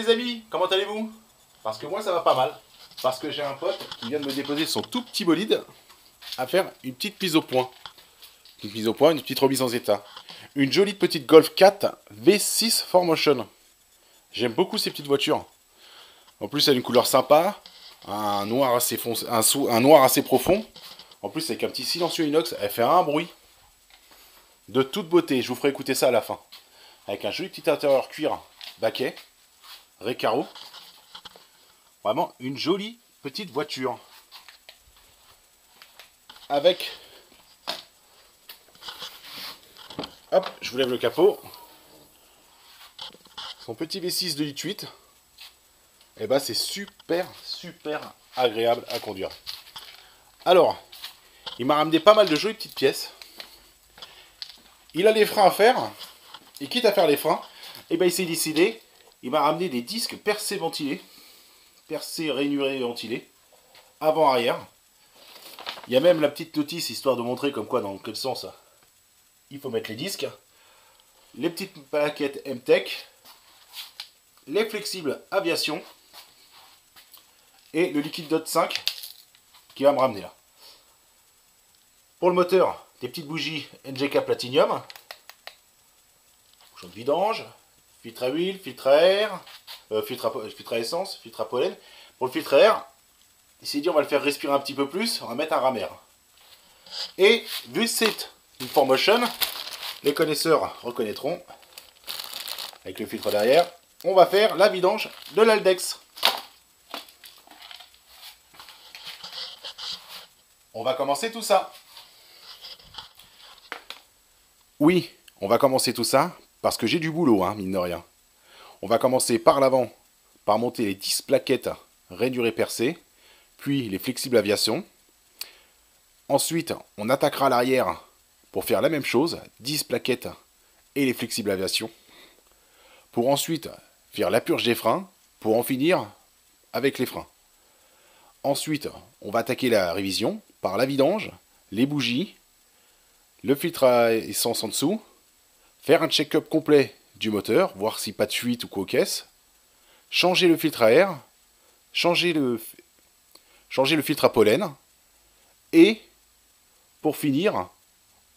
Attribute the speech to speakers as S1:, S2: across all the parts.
S1: les amis, comment allez-vous? Parce que moi ça va pas mal. Parce que j'ai un pote qui vient de me déposer son tout petit bolide à faire une petite mise au point. Une mise au point, une petite remise en état. Une jolie petite Golf 4 V6 4Motion. J'aime beaucoup ces petites voitures. En plus elle a une couleur sympa, un noir assez foncé, un noir assez profond. En plus avec un petit silencieux inox, elle fait un bruit de toute beauté. Je vous ferai écouter ça à la fin. Avec un joli petit intérieur cuir baquet, récaro. Vraiment une jolie petite voiture. Avec... Hop, je vous lève le capot. Son petit V6 de litre 8. Et bah c'est super agréable à conduire. Alors, il m'a ramené pas mal de jolies petites pièces. Il a les freins à faire. Et quitte à faire les freins, et ben il s'est décidé. Il m'a ramené des disques percés ventilés. Percés, rainurés et ventilés. Avant-arrière. Il y a même la petite notice histoire de montrer comme quoi dans quel sens il faut mettre les disques. Les petites plaquettes M-Tech. Les flexibles aviation. Et le liquide DOT 5 qui va me ramener là. Pour le moteur, des petites bougies NGK Platinum. Bouchon de vidange. Filtre à huile, filtre à air. Filtre à essence, filtre à pollen. Pour le filtre à air, il s'est dit on va le faire respirer un petit peu plus. On va mettre un ramer. Et vu que c'est une 4Motion, les connaisseurs reconnaîtront. Avec le filtre derrière, on va faire la vidange de l'Aldex. On va commencer tout ça. Oui, on va commencer tout ça parce que j'ai du boulot, hein, mine de rien. On va commencer par l'avant, par monter les 10 plaquettes rainurées percées, puis les flexibles aviation. Ensuite, on attaquera l'arrière pour faire la même chose, 10 plaquettes et les flexibles aviation. Pour ensuite faire la purge des freins, pour en finir avec les freins. Ensuite, on va attaquer la révision par la vidange, les bougies, le filtre à essence en dessous, faire un check-up complet du moteur, voir si pas de fuite ou quoi aux caisses, changer le filtre à air, changer le filtre à pollen, et pour finir,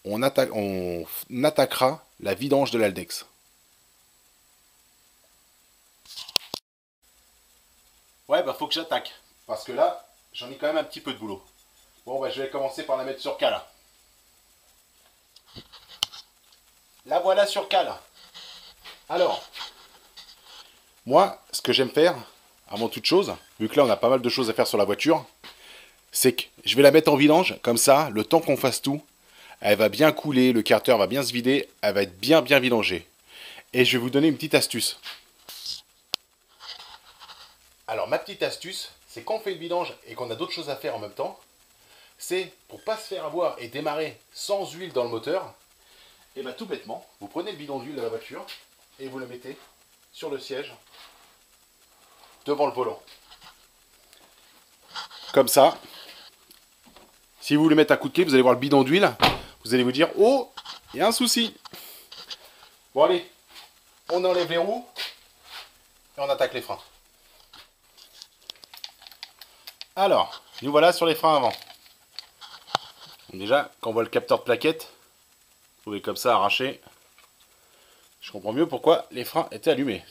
S1: on attaquera la vidange de l'Aldex. Ouais, bah faut que j'attaque, parce que là, j'en ai quand même un petit peu de boulot. Bon, bah je vais commencer par la mettre sur cale. La voilà sur cale. Alors, moi, ce que j'aime faire, avant toute chose, vu que là on a pas mal de choses à faire sur la voiture, c'est que je vais la mettre en vidange, comme ça, le temps qu'on fasse tout, elle va bien couler, le carter va bien se vider, elle va être bien vidangée. Et je vais vous donner une petite astuce. Alors ma petite astuce, c'est quand on fait le vidange et qu'on a d'autres choses à faire en même temps, c'est pour pas se faire avoir et démarrer sans huile dans le moteur, et bien tout bêtement, vous prenez le bidon d'huile de la voiture et vous le mettez sur le siège devant le volant. Comme ça, si vous voulez mettre un coup de pied, vous allez voir le bidon d'huile, vous allez vous dire « Oh, il y a un souci !» Bon allez, on enlève les roues et on attaque les freins. Alors, nous voilà sur les freins avant. Déjà, quand on voit le capteur de plaquettes, vous pouvez comme ça arracher. Je comprends mieux pourquoi les freins étaient allumés.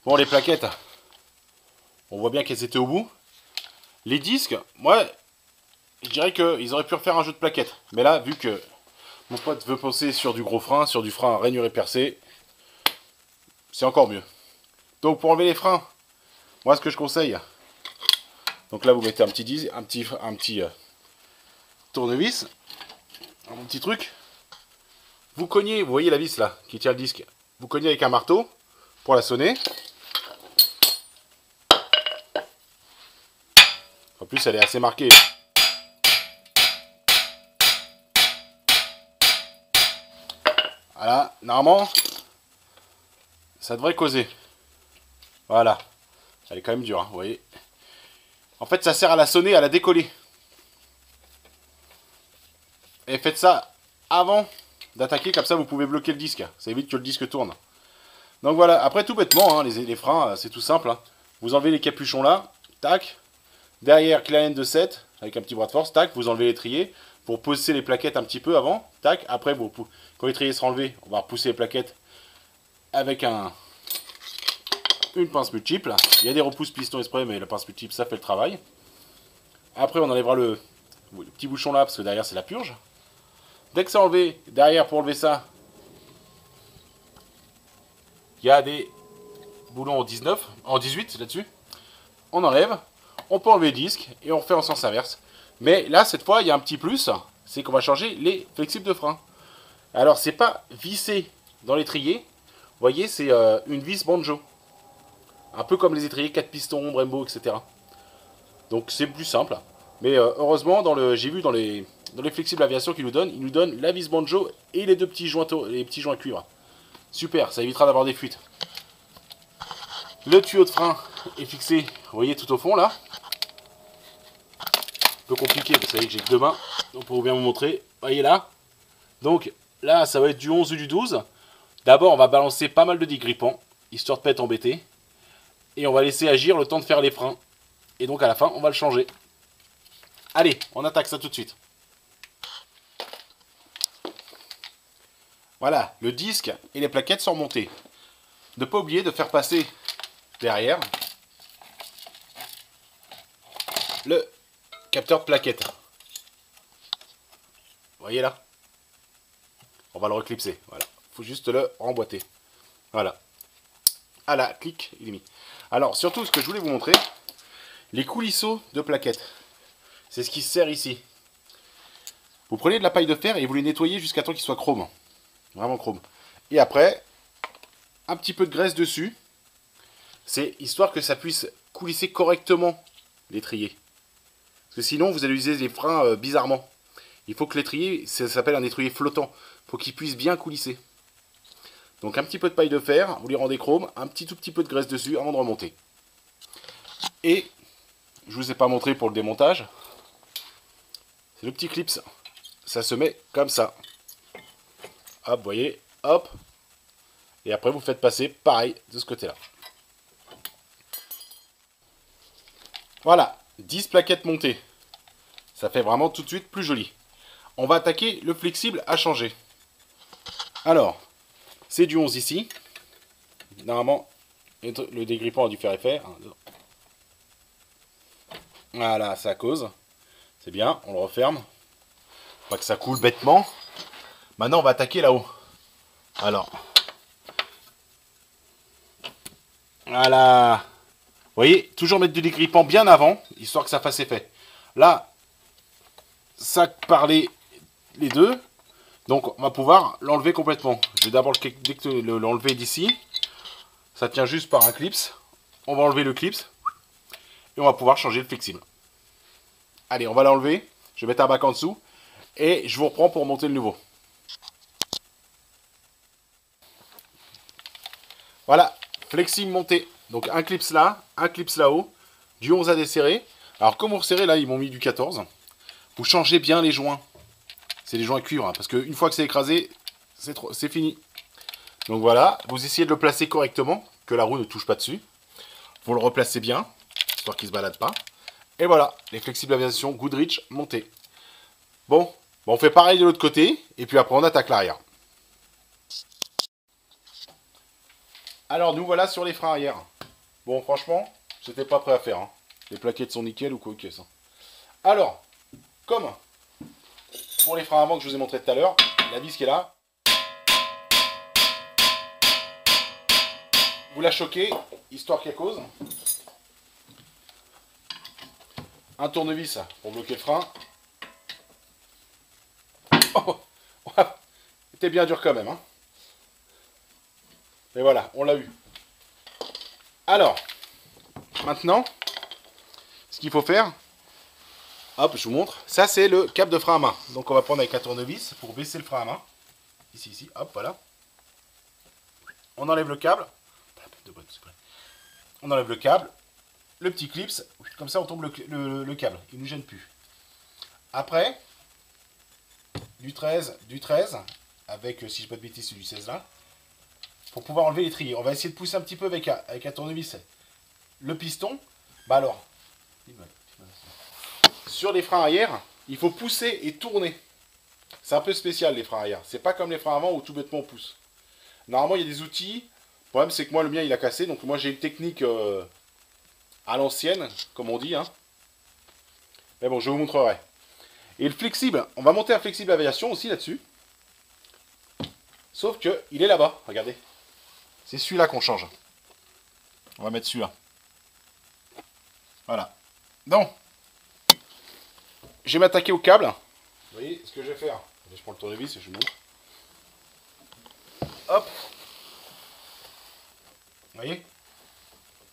S1: Bon, les plaquettes, on voit bien qu'elles étaient au bout. Les disques, moi, je dirais qu'ils auraient pu refaire un jeu de plaquettes. Mais là, vu que mon pote veut penser sur du gros frein, sur du frein rainuré percé, c'est encore mieux. Donc pour enlever les freins, moi ce que je conseille, donc là vous mettez un petit tournevis, un petit truc. Vous cognez, vous voyez la vis là qui tient le disque. Vous cognez avec un marteau pour la sonner. En plus elle est assez marquée. Voilà, normalement ça devrait causer. Voilà. Elle est quand même dure, hein, vous voyez. En fait ça sert à la sonner, à la décoller. Et faites ça avant d'attaquer, comme ça vous pouvez bloquer le disque. Ça évite que le disque tourne. Donc voilà, après tout bêtement, hein, les freins, c'est tout simple. Hein. Vous enlevez les capuchons là, tac. Derrière, clé Allen de 7, avec un petit bras de force, tac, vous enlevez l'étrier. Pour pousser les plaquettes un petit peu avant, tac. Après, quand l'étrier sera enlevé, on va repousser les plaquettes avec une pince multiple. Il y a des repousses piston exprès, mais la pince multiple, ça fait le travail. Après, on enlèvera le petit bouchon là, parce que derrière, c'est la purge. Dès que c'est enlevé, derrière, pour enlever ça, il y a des boulons en 18 là-dessus. On enlève, on peut enlever le disque et on refait en sens inverse. Mais là, cette fois, il y a un petit plus, c'est qu'on va changer les flexibles de frein. Alors, c'est pas vissé dans l'étrier. Vous voyez, c'est une vis banjo. Un peu comme les étriers 4 pistons, Brembo, etc. Donc, c'est plus simple. Mais heureusement, j'ai vu dans les flexibles aviation qu'ils ils nous donnent la vis banjo et les petits joints cuivre. Super, ça évitera d'avoir des fuites. Le tuyau de frein est fixé, vous voyez, tout au fond là. Un peu compliqué, vous savez que j'ai que deux mains, donc pour bien vous montrer, voyez là. Donc là, ça va être du 11 ou du 12. D'abord, on va balancer pas mal de dégrippants, histoire de pas être embêté. Et on va laisser agir le temps de faire les freins. Et donc à la fin, on va le changer. Allez, on attaque ça tout de suite. Voilà, le disque et les plaquettes sont remontés. Ne pas oublier de faire passer derrière le capteur de plaquettes. Vous voyez là? On va le reclipser. Voilà. Il faut juste le remboîter. Voilà. Ah là, clic, il est mis. Alors, surtout, ce que je voulais vous montrer, les coulisseaux de plaquettes. C'est ce qui se sert ici. Vous prenez de la paille de fer et vous les nettoyez jusqu'à temps qu'ils soient chrome. Vraiment chrome. Et après, un petit peu de graisse dessus. C'est histoire que ça puisse coulisser correctement l'étrier. Parce que sinon, vous allez utiliser les freins bizarrement. Il faut que l'étrier, ça s'appelle un étrier flottant. Il faut qu'il puisse bien coulisser. Donc un petit peu de paille de fer, vous les rendez chrome, un tout petit peu de graisse dessus avant de remonter. Et, je ne vous ai pas montré pour le démontage, c'est le petit clips. Ça se met comme ça. Hop, vous voyez, hop. Et après, vous faites passer pareil de ce côté-là. Voilà, 10 plaquettes montées. Ça fait vraiment tout de suite plus joli. On va attaquer le flexible à changer. Alors, c'est du 11 ici. Normalement, le dégrippant a dû faire effet. Voilà, ça cause. C'est bien, on le referme. Pas que ça coule bêtement. Maintenant, on va attaquer là-haut. Alors. Voilà. Vous voyez, toujours mettre du dégrippant bien avant, histoire que ça fasse effet. Là, ça parlait les deux. Donc, on va pouvoir l'enlever complètement. Je vais d'abord l'enlever d'ici. Ça tient juste par un clips. On va enlever le clips. Et on va pouvoir changer le flexible. Allez, on va l'enlever. Je vais mettre un bac en dessous. Et je vous reprends pour monter le nouveau. Voilà, flexible monté. Donc un clips là, un clips là-haut. Du 11 à desserrer. Alors comme vous resserrez, là, ils m'ont mis du 14. Vous changez bien les joints. C'est les joints cuivre. Hein, parce qu'une fois que c'est écrasé, c'est fini. Donc voilà, vous essayez de le placer correctement. Que la roue ne touche pas dessus. Vous le replacez bien. Histoire qu'il ne se balade pas. Et voilà, les flexibles aviation Goodrich montés. Bon, on fait pareil de l'autre côté. Et puis après, on attaque l'arrière. Alors, nous voilà sur les freins arrière. Bon, franchement, j'étais pas prêt à faire. Hein. Les plaquettes sont nickel ou quoi que ça. Alors, comme pour les freins avant que je vous ai montré tout à l'heure, la vis qui est là. Vous la choquez, histoire qu'elle cause. Un tournevis pour bloquer le frein. Oh, c'était bien dur quand même. Hein. Et voilà, on l'a eu. Alors, maintenant, ce qu'il faut faire, hop, je vous montre. Ça, c'est le câble de frein à main. Donc, on va prendre avec un tournevis pour baisser le frein à main. Ici, hop, voilà. On enlève le câble. On enlève le câble. Le petit clips. Comme ça, on tombe le câble. Il ne nous gêne plus. Après, du 13, avec, si je ne dis pas de bêtises, c'est du 16 là. pour pouvoir enlever l'étrier. On va essayer de pousser un petit peu avec un tournevis le piston. Bah alors, sur les freins arrière, il faut pousser et tourner. C'est un peu spécial les freins arrière. C'est pas comme les freins avant où tout bêtement on pousse. Normalement, il y a des outils. Le problème, c'est que moi, le mien, il a cassé. Donc moi, j'ai une technique à l'ancienne, comme on dit. Hein. Mais bon, je vous montrerai. Et le flexible, on va monter un flexible aviation aussi là-dessus. Sauf que il est là-bas, regardez. C'est celui-là qu'on change. On va mettre celui-là. Voilà. Donc, je vais m'attaquer au câble. Vous voyez ce que je vais faire. Je prends le tournevis et je montre. Hop. Vous voyez?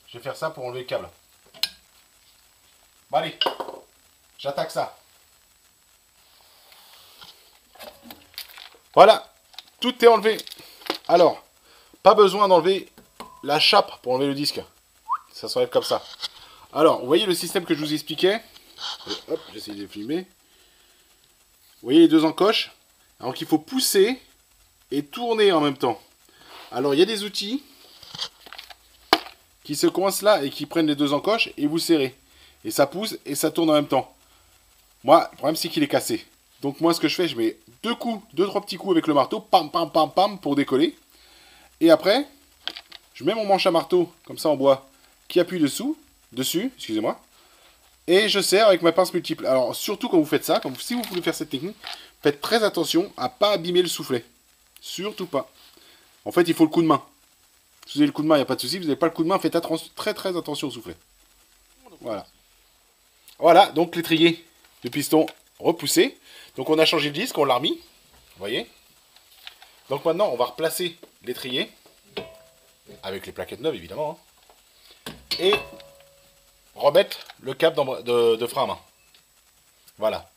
S1: Je vais faire ça pour enlever le câble. Bon allez, j'attaque ça. Voilà, tout est enlevé. Alors, pas besoin d'enlever la chape pour enlever le disque. Ça s'enlève comme ça. Alors, vous voyez le système que je vous expliquais. Hop, j'essaie de filmer. Vous voyez les deux encoches. Alors qu'il faut pousser et tourner en même temps. Alors, il y a des outils qui se coincent là et qui prennent les deux encoches et vous serrez. Et ça pousse et ça tourne en même temps. Moi, le problème c'est qu'il est cassé. Donc moi, ce que je fais, je mets deux trois petits coups avec le marteau, pam, pam, pam, pam, pour décoller. Et après, je mets mon manche à marteau, comme ça en bois, qui appuie dessus, excusez-moi. Et je serre avec ma pince multiple. Alors, surtout quand vous faites ça, si vous voulez faire cette technique, faites très attention à ne pas abîmer le soufflet. Surtout pas. En fait, il faut le coup de main. Si vous avez le coup de main, il n'y a pas de souci. Vous n'avez pas le coup de main, faites très très attention au soufflet. Voilà. Voilà, donc l'étrier de piston repoussé. Donc on a changé le disque, on l'a remis. Vous voyez. Donc maintenant, on va replacer l'étrier. Avec les plaquettes neuves, évidemment. Hein, et remettre le câble de frein à main. Voilà.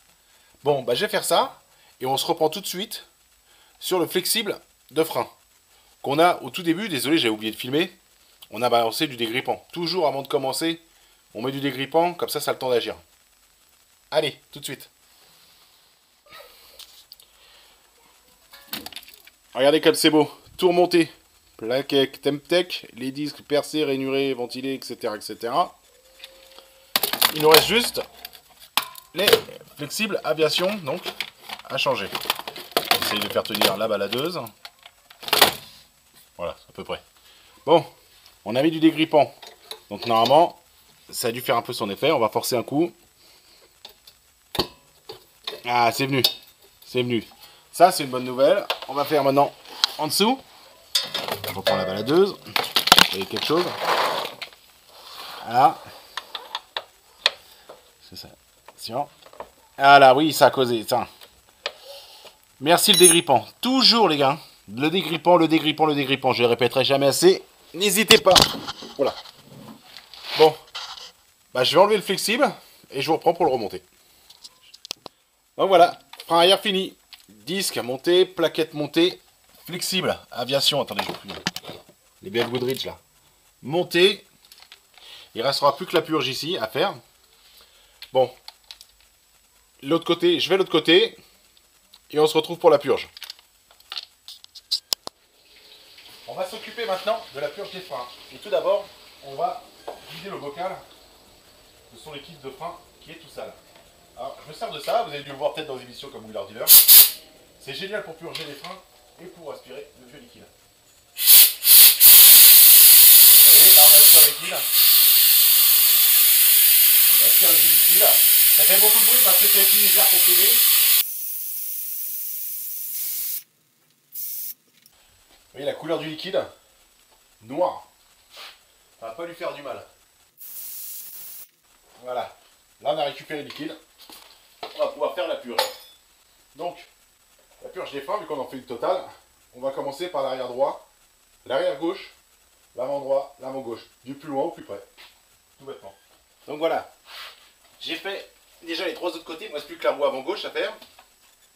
S1: Bon, bah je vais faire ça. Et on se reprend tout de suite sur le flexible de frein. Qu'on a au tout début, désolé, j'ai oublié de filmer. On a balancé du dégrippant. Toujours avant de commencer, on met du dégrippant, comme ça a le temps d'agir. Allez, tout de suite. Regardez comme c'est beau. Tout remonté. Plaquette Temtec, les disques percés, rainurés, ventilés, etc., etc. Il nous reste juste les flexibles aviation, donc, à changer. On va essayer de faire tenir la baladeuse. Voilà, à peu près. Bon, on a mis du dégrippant. Donc normalement, ça a dû faire un peu son effet. On va forcer un coup. Ah, c'est venu. C'est venu. Ça, c'est une bonne nouvelle. On va faire maintenant en dessous. On reprend la baladeuse. Vous voyez quelque chose? Voilà. C'est ça. Attention. Ah là, oui, ça a causé. Tiens. Merci le dégrippant. Toujours, les gars. Le dégrippant, le dégrippant, le dégrippant. Je ne le répéterai jamais assez. N'hésitez pas. Voilà. Bon. Bah, je vais enlever le flexible et je vous reprends pour le remonter. Donc voilà. Frein arrière fini. Disque monté, plaquette montée, flexible, aviation. Attendez, je vais les belles Goodrich là. Monté. Il ne restera plus que la purge ici à faire. Bon. L'autre côté, je vais de l'autre côté. Et on se retrouve pour la purge. On va s'occuper maintenant de la purge des freins. Et tout d'abord, on va vider le bocal de son liquide de frein qui est tout sale. Alors, je me sers de ça, vous avez dû le voir peut-être dans des émissions comme Wheeler Dealer. C'est génial pour purger les freins et pour aspirer le vieux liquide. Vous voyez, là on aspire le liquide. On aspire le vieux liquide. Ça fait beaucoup de bruit parce que c'est utilisé l'air comprimé. Vous voyez la couleur du liquide? Noir. Ça va pas lui faire du mal. Voilà. Là on a récupéré le liquide. On va pouvoir faire la purge. Donc, la purge des freins, vu qu'on en fait une totale, on va commencer par l'arrière droit, l'arrière gauche, l'avant droit, l'avant gauche. Du plus loin au plus près. Tout bêtement. Donc voilà. J'ai fait déjà les trois autres côtés. Il ne me reste plus que la roue avant gauche à faire.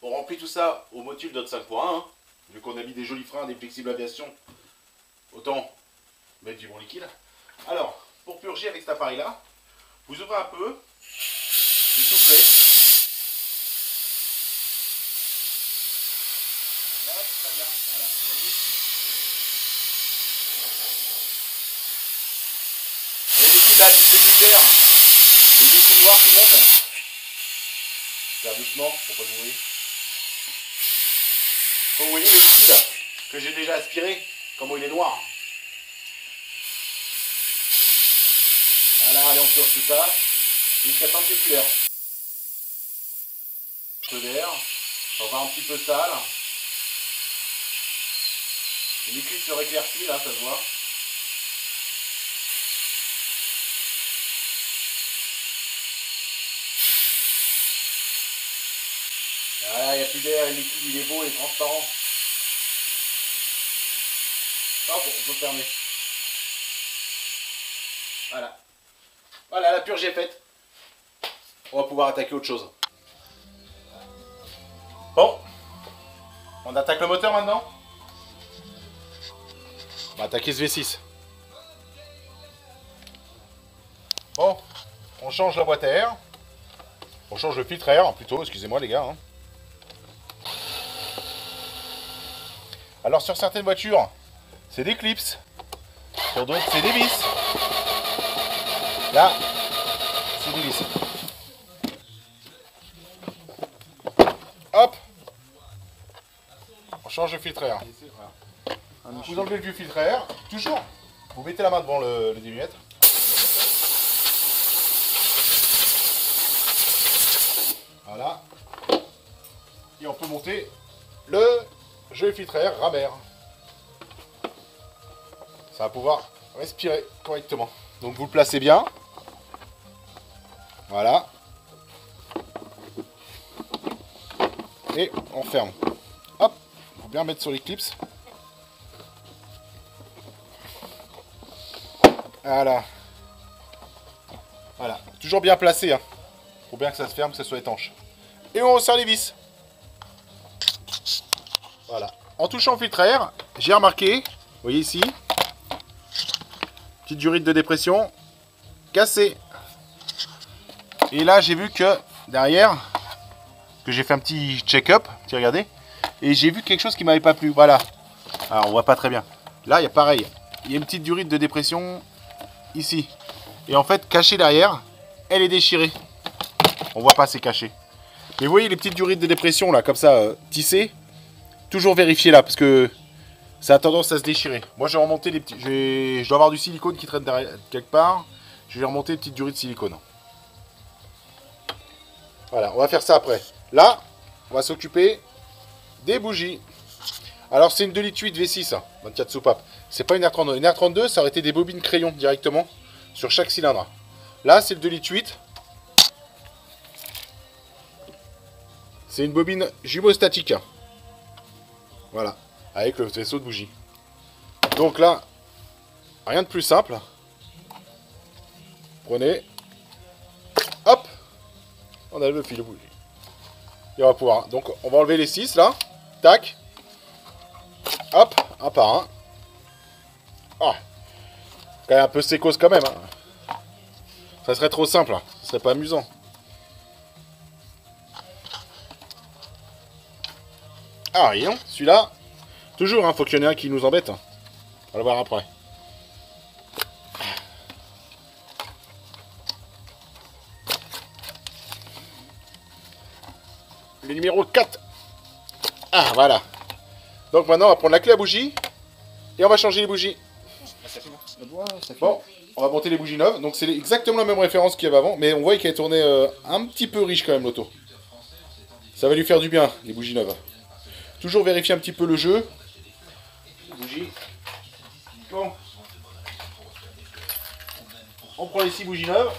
S1: On remplit tout ça au module de 5.1. Hein. Vu qu'on a mis des jolis freins, des flexibles aviation, autant mettre du bon liquide. Alors, pour purger avec cet appareil-là, vous ouvrez un peu, vous soufflez. vu là, toutes ces lumières, les bougies noires qui montent. Faire doucement pour pas que vous voyez. Donc, vous voyez le liquide que j'ai déjà aspiré, comment il est noir. Voilà, allez, on purge tout ça jusqu'à temps qu'il n'y ait plus d'air. Un peu d'air, on va voir un petit peu sale. Le liquide se rééclaircit là, ça se voit. Voilà, il n'y a plus d'air, le liquide il est beau, il est transparent. Hop, on peut fermer. Voilà. Voilà, la purge est faite. On va pouvoir attaquer autre chose. Bon. On attaque le moteur maintenant. On va attaquer ce V6. Bon. On change la boîte à air. On change le filtre à air plutôt, excusez-moi les gars. Hein. Alors sur certaines voitures, c'est des clips. Sur d'autres, c'est des vis. Là, c'est des vis. Hop. On change le filtre à air. Vous enlevez le vieux filtre à air. Toujours. Vous mettez la main devant le délumettre. Voilà. Et on peut monter le jeu filtre à air Ramer. Ça va pouvoir respirer correctement. Donc vous le placez bien. Voilà. Et on ferme. Hop. Il faut bien mettre sur les clips. Voilà. Voilà. Toujours bien placé. Hein. Faut bien que ça se ferme, que ça soit étanche. Et on resserre les vis. Voilà. En touchant au filtre à air, j'ai remarqué, vous voyez ici, petite durite de dépression, cassée. Et là, j'ai vu que derrière, que j'ai fait un petit check-up, regardez, et j'ai vu quelque chose qui m'avait pas plu. Voilà. Alors, on voit pas très bien. Là, il y a pareil. Il y a une petite durite de dépression ici. Et en fait, cachée derrière, elle est déchirée. On voit pas, c'est caché. Mais vous voyez les petites durites de dépression là, comme ça, tissées. Toujours vérifier là, parce que ça a tendance à se déchirer. Moi, j'ai remonté les petits. Je dois avoir du silicone qui traîne derrière, quelque part. Je vais remonter les petites durites de silicone. Voilà, on va faire ça après. Là, on va s'occuper des bougies. Alors, c'est une 2,8 litres V6, hein, 24 soupapes. C'est pas une R32. Une R32, ça aurait été des bobines crayon directement sur chaque cylindre. Là, c'est le 2,8 litres. C'est une bobine jumeau statique. Voilà, avec le vaisseau de bougie. Donc là, rien de plus simple. Prenez. Hop. On a le fil de bougie. Et on va pouvoir. Donc on va enlever les 6 là. Tac. Hop, un par un. Ah. Quand même un peu sécose quand même. Hein. Ça serait trop simple. Hein. Ce serait pas amusant. Ah, rien, celui-là, toujours, hein, faut qu'il y en ait un qui nous embête. On va le voir après. Le numéro 4. Ah, voilà. Donc maintenant, on va prendre la clé à bougie et on va changer les bougies. Bon, on va monter les bougies neuves. Donc c'est exactement la même référence qu'il y avait avant, mais on voit qu'elle est tournée un petit peu riche quand même, l'auto. Ça va lui faire du bien, les bougies neuves. Toujours vérifier un petit peu le jeu. Bougie. Bon. On prend les 6 bougies neuves.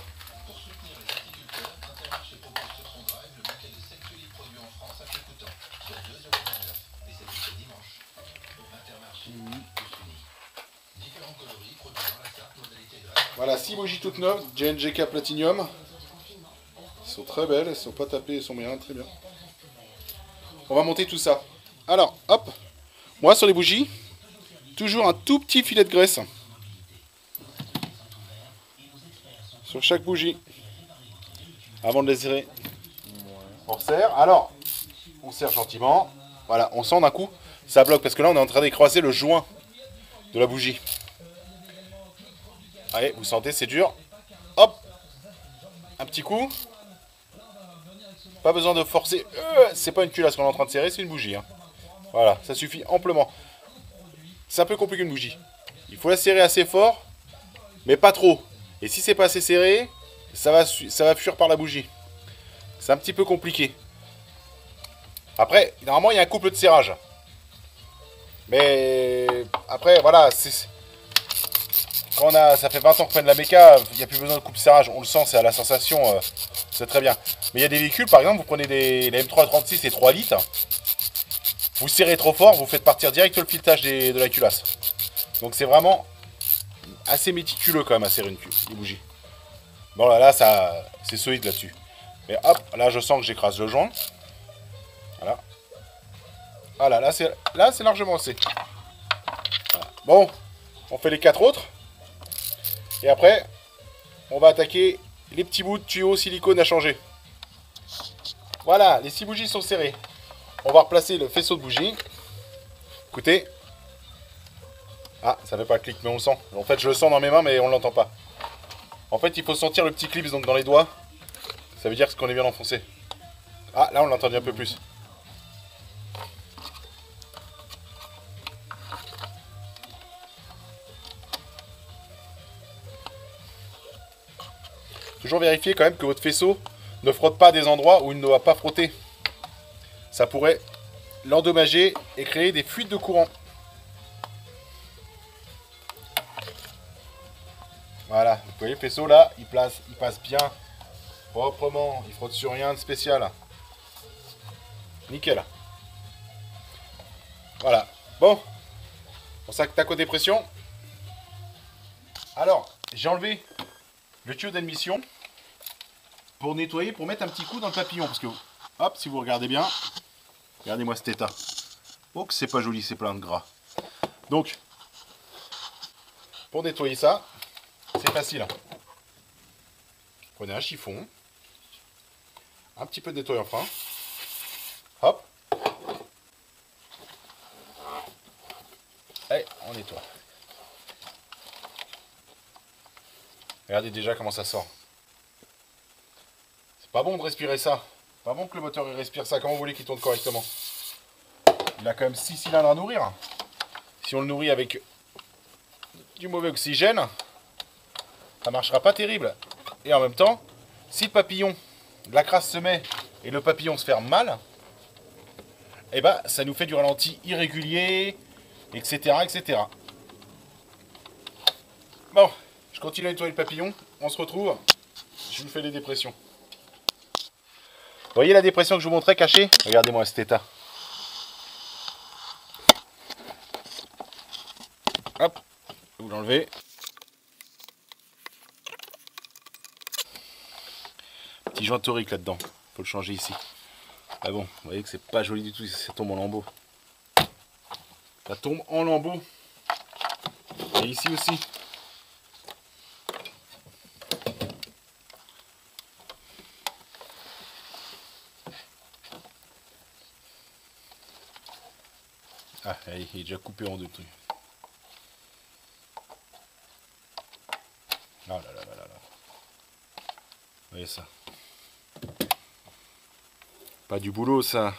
S1: Voilà, 6 bougies toutes neuves, JNGK Platinum. Elles sont très belles, elles sont pas tapées, elles sont bien, très bien. On va monter tout ça. Alors, hop, moi sur les bougies, toujours un tout petit filet de graisse. Sur chaque bougie. Avant de les serrer. On resserre. Alors, on serre gentiment. Voilà, on sent d'un coup, ça bloque. Parce que là, on est en train d'écraser le joint de la bougie. Allez, vous sentez, c'est dur. un petit coup. Pas besoin de forcer. C'est pas une culasse qu'on est en train de serrer, c'est une bougie. Hein. Voilà, ça suffit amplement. C'est un peu compliqué une bougie. Il faut la serrer assez fort, mais pas trop. Et si c'est pas assez serré, ça va fuir par la bougie. C'est un petit peu compliqué. Après, normalement, il y a un couple de serrage. Mais après, voilà, quand ça fait 20 ans qu'on fait de la méca, il n'y a plus besoin de coupe serrage. On le sent, c'est à la sensation, c'est très bien. Mais il y a des véhicules, par exemple, vous prenez les M336 et 3 litres. Vous serrez trop fort, vous faites partir direct le filetage de la culasse. Donc c'est vraiment assez méticuleux quand même à serrer une bougie. Bon là c'est solide là-dessus. Mais hop, là je sens que j'écrase le joint. Voilà. Voilà, là c'est largement assez. Voilà. Bon, on fait les 4 autres. Et après, on va attaquer les petits bouts de tuyaux silicone à changer. Voilà, les 6 bougies sont serrées. On va replacer le faisceau de bougies. Écoutez. Ah, ça fait pas clic, mais on le sent. En fait, je le sens dans mes mains, mais on l'entend pas. En fait, il faut sentir le petit clips donc dans les doigts. Ça veut dire qu'on est bien enfoncé. Ah, là, on l'entend un peu plus. Toujours vérifier quand même que votre faisceau ne frotte pas des endroits où il ne doit pas frotter. Ça pourrait l'endommager et créer des fuites de courant. Voilà, vous voyez le faisceau là, il passe bien, proprement, il frotte sur rien de spécial. Nickel. Voilà. Bon, on s'attaque aux dépressions. Alors, j'ai enlevé le tuyau d'admission pour nettoyer, pour mettre un petit coup dans le papillon. Parce que, hop, si vous regardez bien, regardez-moi cet état. Oh, que c'est pas joli, c'est plein de gras. Donc, pour nettoyer ça, c'est facile. Prenez un chiffon, un petit peu de nettoyant fin. Hop. Et on nettoie. Regardez déjà comment ça sort. C'est pas bon de respirer ça. Pas bon que le moteur il respire ça. Comment vous voulez qu'il tourne correctement? Il a quand même 6 cylindres à nourrir. Si on le nourrit avec du mauvais oxygène, ça marchera pas terrible. Et en même temps, si le papillon, la crasse se met et le papillon se ferme mal, et ben ça nous fait du ralenti irrégulier, etc. etc. Bon, je continue à nettoyer le papillon. On se retrouve. Je vous fais les dépressions. Vous voyez la dépression que je vous montrais cachée? Regardez-moi cet état. Hop, vous l'enlevez. Petit joint torique là-dedans. Faut le changer ici. Ah bon, vous voyez que c'est pas joli du tout, ça tombe en lambeaux. Ça tombe en lambeaux. Et ici aussi. Ah, il est déjà coupé en deux le truc. Ah là là là là là. Vous voyez ça. Pas du boulot ça.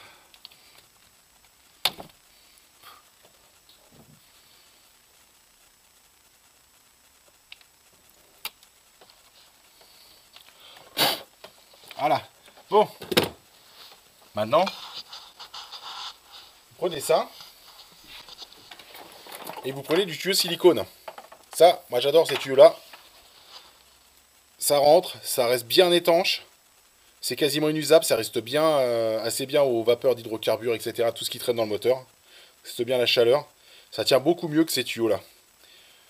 S1: Voilà. Bon. Maintenant, vous prenez ça. Et vous prenez du tuyau silicone. Ça, moi j'adore ces tuyaux là. Ça rentre, ça reste bien étanche. C'est quasiment inusable, ça reste bien, assez bien aux vapeurs d'hydrocarbures, etc. Tout ce qui traîne dans le moteur. Ça reste bien la chaleur. Ça tient beaucoup mieux que ces tuyaux là.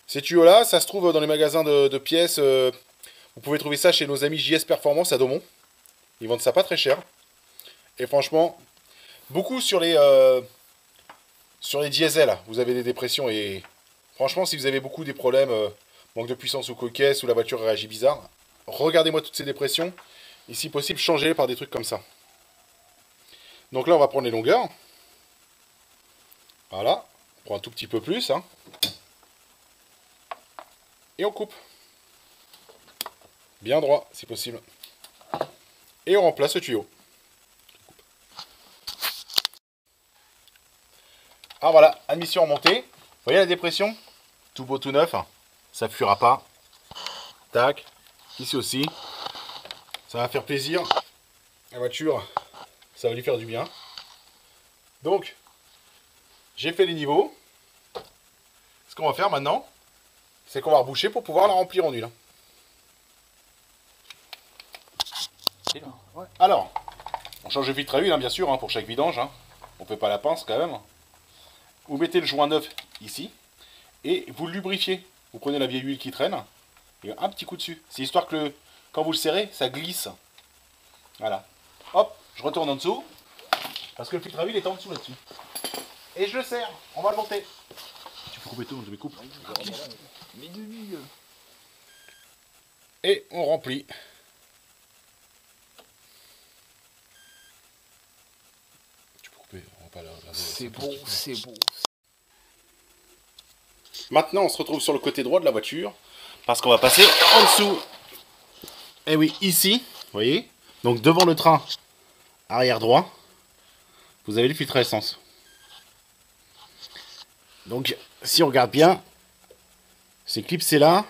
S1: Ces tuyaux là, ça se trouve dans les magasins de pièces. Vous pouvez trouver ça chez nos amis JS Performance à Daumont. Ils vendent ça pas très cher. Et franchement, beaucoup sur les diesels, vous avez des dépressions. Et franchement, si vous avez beaucoup des problèmes, manque de puissance ou coquesse, ou la voiture réagit bizarre, regardez-moi toutes ces dépressions. Et si possible, changez-les par des trucs comme ça. Donc là, on va prendre les longueurs. Voilà. On prend un tout petit peu plus. Hein. Et on coupe. Bien droit, si possible. Et on remplace le tuyau. Ah voilà, admission remontée. Vous voyez la dépression? Tout beau, tout neuf. Ça fuira pas. Tac. Ici aussi. Ça va faire plaisir. La voiture, ça va lui faire du bien. Donc, j'ai fait les niveaux. Ce qu'on va faire maintenant, c'est qu'on va reboucher pour pouvoir la remplir en huile. Alors, on change de filtre à huile, hein, bien sûr, hein, pour chaque vidange. Hein. On ne fait pas la pince quand même. Vous mettez le joint neuf ici et vous le lubrifiez. Vous prenez la vieille huile qui traîne et un petit coup dessus. C'est histoire que quand vous le serrez, ça glisse. Voilà. Hop, je retourne en dessous parce que le filtre à huile est en dessous là-dessus. Et je le serre. On va le monter. Tu peux couper tout, je me coupe. Et on remplit.
S2: C'est beau, c'est beau.
S1: Maintenant, on se retrouve sur le côté droit de la voiture parce qu'on va passer en dessous. Et oui, ici, vous voyez, donc devant le train arrière droit, vous avez le filtre à essence. Donc, si on regarde bien, c'est clipsé là,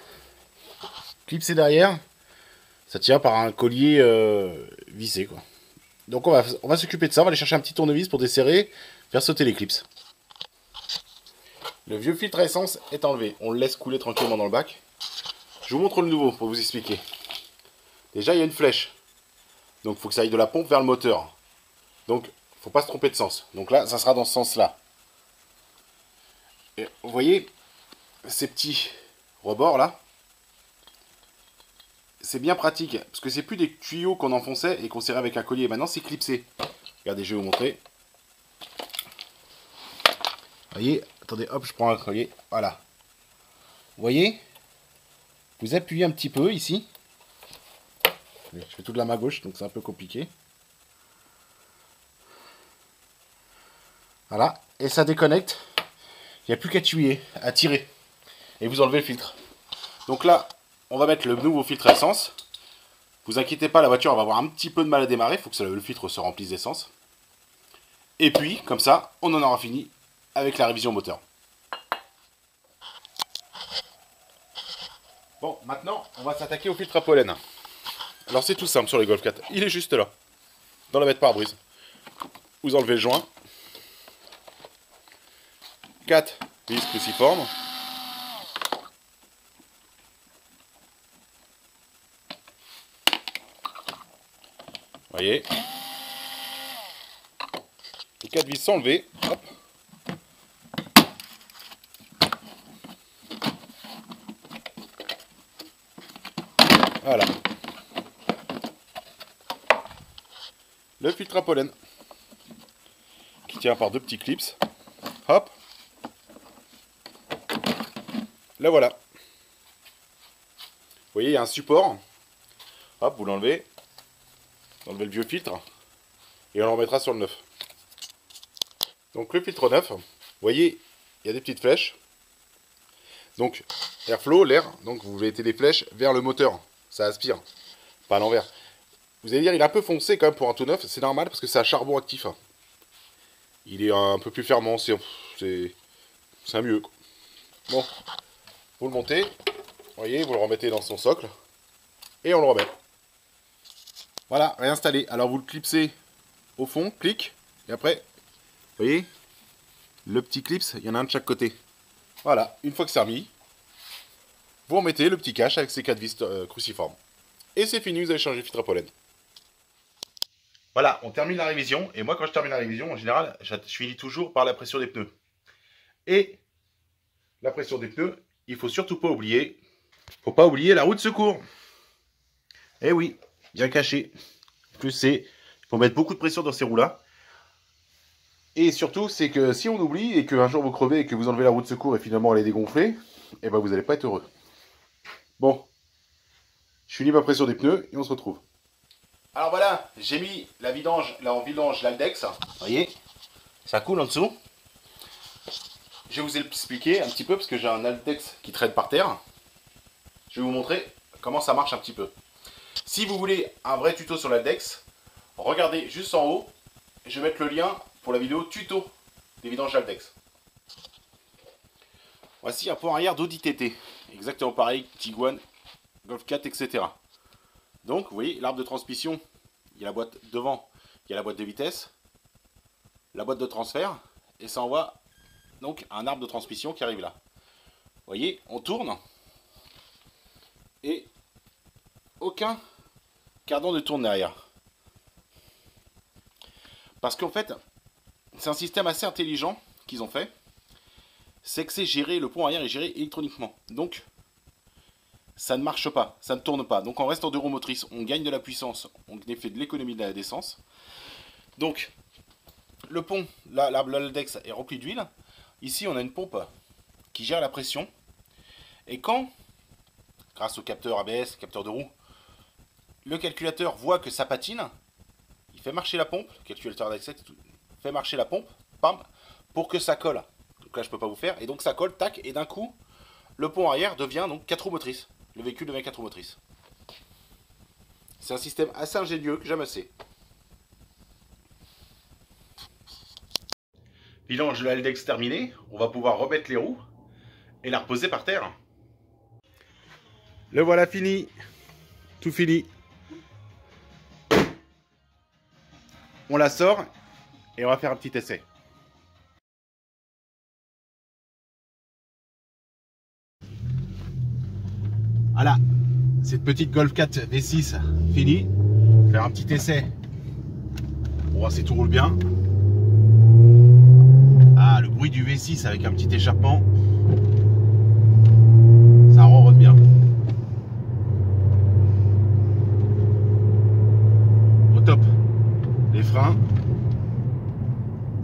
S1: clipsé derrière, ça tient par un collier vissé, quoi. Donc on va s'occuper de ça, on va aller chercher un petit tournevis pour desserrer, faire sauter les clips. Le vieux filtre à essence est enlevé, on le laisse couler tranquillement dans le bac. Je vous montre le nouveau pour vous expliquer. Déjà il y a une flèche, donc il faut que ça aille de la pompe vers le moteur. Donc il ne faut pas se tromper de sens. Donc là ça sera dans ce sens-là. Vous voyez ces petits rebords là, c'est bien pratique, parce que c'est plus des tuyaux qu'on enfonçait et qu'on serrait avec un collier. Maintenant, c'est clipsé. Regardez, je vais vous montrer. Vous voyez, attendez, hop, je prends un collier. Voilà. Vous voyez, vous appuyez un petit peu ici. Je fais tout de la main gauche, donc c'est un peu compliqué. Voilà, et ça déconnecte. Il n'y a plus qu'à tuer, à tirer. Et vous enlevez le filtre. Donc là, on va mettre le nouveau filtre à essence. Vous inquiétez pas, la voiture va avoir un petit peu de mal à démarrer. Il faut que le filtre se remplisse d'essence. Et puis, comme ça, on en aura fini avec la révision moteur. Bon, maintenant, on va s'attaquer au filtre à pollen. Alors c'est tout simple sur les Golf 4. Il est juste là, dans la bête pare-brise. Vous enlevez le joint. 4 vis cruciformes. Vous voyez, les 4 vis sont enlevées. Hop. Voilà. Le filtre à pollen qui tient par 2 petits clips. Hop. Là voilà. Vous voyez, il y a un support. Hop, vous l'enlevez. Enlever le vieux filtre et on le remettra sur le neuf. Donc le filtre neuf, vous voyez, il y a des petites flèches. Donc airflow, l'air, donc vous mettez des flèches vers le moteur, ça aspire, pas à l'envers. Vous allez dire, il est un peu foncé quand même pour un tout neuf, c'est normal parce que c'est un charbon actif. Il est un peu plus fermant, c'est mieux, quoi. Bon, vous le montez, vous voyez, vous le remettez dans son socle et on le remet. Voilà, réinstallé. Alors vous le clipsez au fond, clic, et après, vous voyez, le petit clips, il y en a un de chaque côté. Voilà, une fois que c'est remis, vous remettez le petit cache avec ses 4 vis cruciformes. Et c'est fini, vous avez changé le filtre à pollen. Voilà, on termine la révision, et moi quand je termine la révision, en général, je finis toujours par la pression des pneus. Et la pression des pneus, il faut surtout pas oublier, la roue de secours. Eh oui, bien caché. Plus il faut mettre beaucoup de pression dans ces roues-là. Et surtout, c'est que si on oublie et qu'un jour vous crevez et que vous enlevez la roue de secours et finalement elle est dégonflée, et ben vous n'allez pas être heureux. Bon, je finis ma pression des pneus et on se retrouve. Alors voilà, j'ai mis la vidange, là en vidange l'Aldex. Vous voyez, ça coule en dessous. Je vais vous expliquer un petit peu parce que j'ai un Aldex qui traîne par terre. Je vais vous montrer comment ça marche un petit peu. Si vous voulez un vrai tuto sur l'Aldex, regardez juste en haut, je vais mettre le lien pour la vidéo tuto des vidanges Jaldex. Voici un pont arrière d'Audi TT, exactement pareil, Tiguan, Golf 4, etc. Donc, vous voyez, l'arbre de transmission, il y a la boîte devant, il y a la boîte de vitesse, la boîte de transfert, et ça envoie donc un arbre de transmission qui arrive là. Vous voyez, on tourne, et aucun cardan ne tourne derrière. Parce qu'en fait, c'est un système assez intelligent qu'ils ont fait. C'est que c'est géré, le pont arrière est géré électroniquement. Donc, ça ne marche pas, ça ne tourne pas. Donc, en restant deux roues motrices, on gagne de la puissance, on fait de l'économie d'essence. Donc, le pont, là, l'arbre Jaldex est rempli d'huile. Ici, on a une pompe qui gère la pression. Et quand, grâce au capteur ABS, capteur de roue, le calculateur voit que ça patine, il fait marcher la pompe, le calculateur d'accès fait marcher la pompe, bam, pour que ça colle. Donc là, je peux pas vous faire. Et donc, ça colle, tac, et d'un coup, le pont arrière devient donc 4 roues motrices. Le véhicule devient 4 roues motrices. C'est un système assez ingénieux que j'aime assez. Vidange de la Jaldex terminée, on va pouvoir remettre les roues et la reposer par terre. Le voilà fini. Tout fini. On la sort et on va faire un petit essai. Voilà, cette petite Golf 4 V6 finie. Faire un petit essai pour voir si tout roule bien. Ah, le bruit du V6 avec un petit échappement, ça ronronne bien. Au top. Les freins,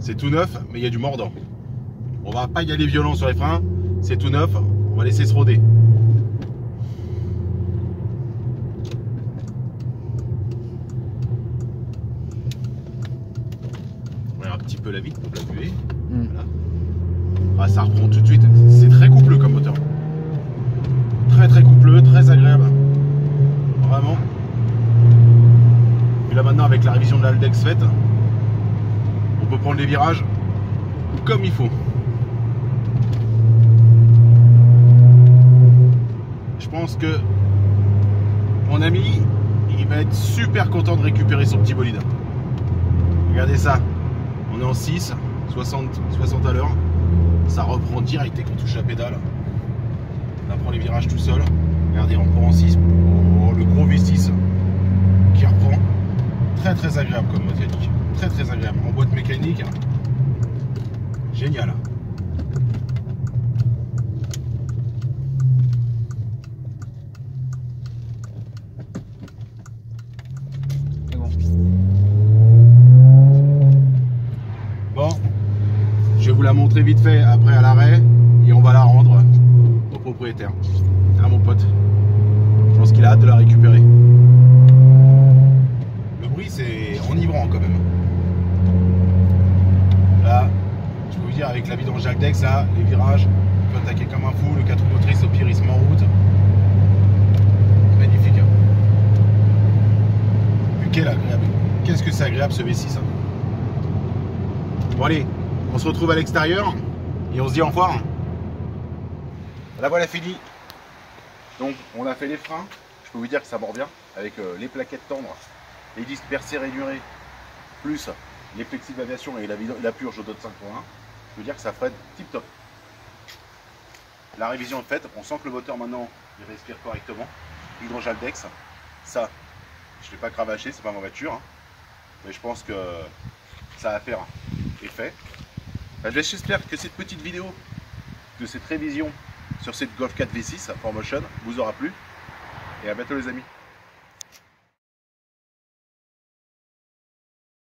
S1: c'est tout neuf, mais il y a du mordant. On va pas y aller violent sur les freins, c'est tout neuf, on va laisser se rôder. Un petit peu la vitre pour la buée. Voilà. Ah, ça reprend tout de suite. C'est très coupleux comme moteur. Très très coupleux, très agréable. Vraiment. Et là maintenant avec la révision de la Jaldex faite, on peut prendre les virages comme il faut. Je pense que mon ami, il va être super content de récupérer son petit bolide. Regardez ça. On est en 6, 60 à l'heure. Ça reprend direct dès qu'on touche la pédale. On prend les virages tout seul. Regardez, on prend en 6. Oh, le gros V6 qui reprend. Très très agréable comme mécanique. Très très agréable. En boîte mécanique. Génial. Je vais vous la montrer vite fait après à l'arrêt et on va la rendre au propriétaire, à mon pote. Je pense qu'il a hâte de la récupérer. Le bruit c'est enivrant quand même. Là, je peux vous dire avec la vidange Jaldex, là, les virages, on peut attaquer comme un fou, le 4 roues motrices au pire il se met en route. Magnifique. Puis quel agréable. Qu'est-ce que c'est agréable ce V6. Bon allez. On se retrouve à l'extérieur et on se dit au revoir. La voilà fini. Donc on a fait les freins. Je peux vous dire que ça mord bien avec les plaquettes tendres, les disques percés rainurés, plus les flexibles aviation et la purge au DOT 5.1. Je veux dire que ça ferait tip top. La révision est faite. On sent que le moteur maintenant il respire correctement. Vidange Jaldex. Ça, je ne l'ai pas cravaché, c'est pas ma voiture. Hein. Mais je pense que ça va faire est fait. J'espère que cette petite vidéo de cette révision sur cette Golf 4 V6 4Motion vous aura plu. Et à bientôt les amis.